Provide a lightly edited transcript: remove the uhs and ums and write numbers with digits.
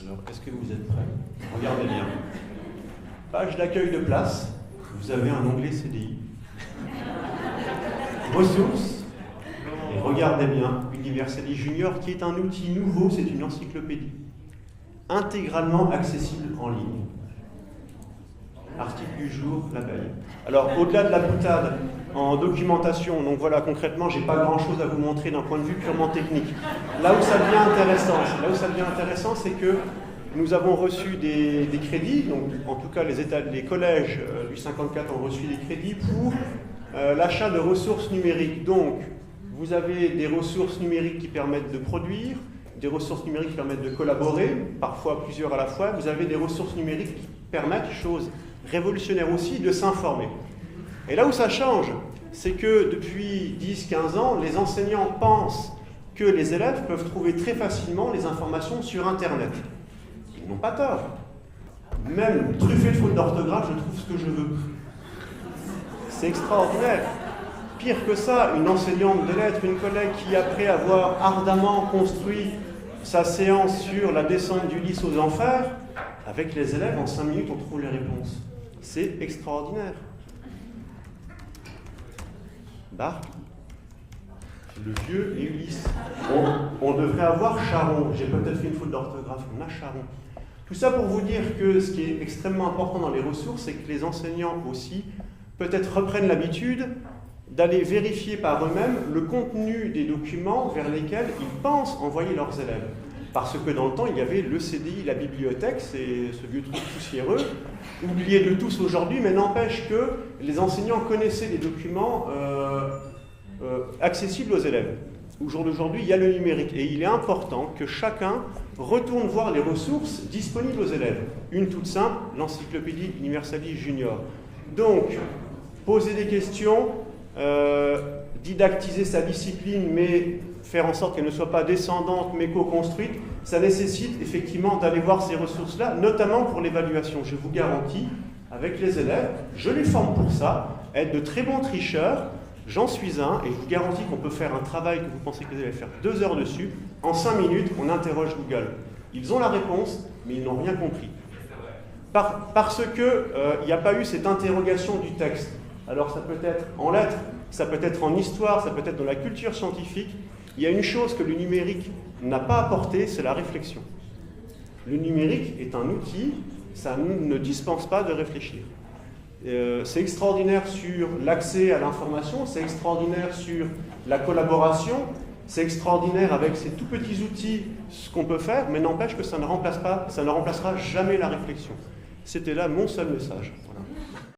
Alors, est-ce que vous êtes prêts? Regardez bien. Page d'accueil de place, vous avez un onglet CDI. Ressources, et regardez bien, Universalis Junior, qui est un outil nouveau, c'est une encyclopédie, intégralement accessible en ligne. Article du jour, l'abeille. Alors, au-delà de la boutade en documentation, donc voilà, concrètement, j'ai pas grand-chose à vous montrer d'un point de vue purement technique. Là où ça devient intéressant, c'est que nous avons reçu des crédits, donc en tout cas les collèges du 54 ont reçu des crédits pour l'achat de ressources numériques. Donc, vous avez des ressources numériques qui permettent de produire, des ressources numériques qui permettent de collaborer, parfois plusieurs à la fois. Vous avez des ressources numériques qui permettent, chose révolutionnaire aussi, de s'informer. Et là où ça change, c'est que depuis 10-15 ans, les enseignants pensent que les élèves peuvent trouver très facilement les informations sur Internet. Ils n'ont pas tort. Même truffé de fautes d'orthographe, je trouve ce que je veux. C'est extraordinaire. Pire que ça, une enseignante de lettres, une collègue qui, après avoir ardemment construit sa séance sur la descente d'Ulysse aux enfers, avec les élèves, en 5 minutes, on trouve les réponses. C'est extraordinaire. Barque, le vieux et Ulysse. On devrait avoir Charon. J'ai peut-être fait une faute d'orthographe, on a Charon. Tout ça pour vous dire que ce qui est extrêmement important dans les ressources, c'est que les enseignants aussi, peut-être reprennent l'habitude d'aller vérifier par eux-mêmes le contenu des documents vers lesquels ils pensent envoyer leurs élèves. Parce que dans le temps, il y avait le CDI, la bibliothèque, c'est ce vieux truc poussiéreux, oublié de tous aujourd'hui, mais n'empêche que les enseignants connaissaient les documents accessibles aux élèves. Au jour d'aujourd'hui, il y a le numérique et il est important que chacun retourne voir les ressources disponibles aux élèves. Une toute simple, l'encyclopédie Universalis Junior. Donc, poser des questions, didactiser sa discipline, mais faire en sorte qu'elle ne soit pas descendante mais co-construite, ça nécessite effectivement d'aller voir ces ressources-là, notamment pour l'évaluation. Je vous garantis, avec les élèves, je les forme pour ça, être de très bons tricheurs, j'en suis un, et je vous garantis qu'on peut faire un travail que vous pensez que vous allez faire 2 heures dessus, en 5 minutes, on interroge Google. Ils ont la réponse, mais ils n'ont rien compris. Parce que il n'y a pas eu cette interrogation du texte. Alors ça peut être en lettres, ça peut être en histoire, ça peut être dans la culture scientifique. Il y a une chose que le numérique n'a pas apporté, c'est la réflexion. Le numérique est un outil, ça ne dispense pas de réfléchir. C'est extraordinaire sur l'accès à l'information, c'est extraordinaire sur la collaboration, c'est extraordinaire avec ces tout petits outils ce qu'on peut faire, mais n'empêche que ça ne remplacera jamais la réflexion. C'était là mon seul message. Voilà.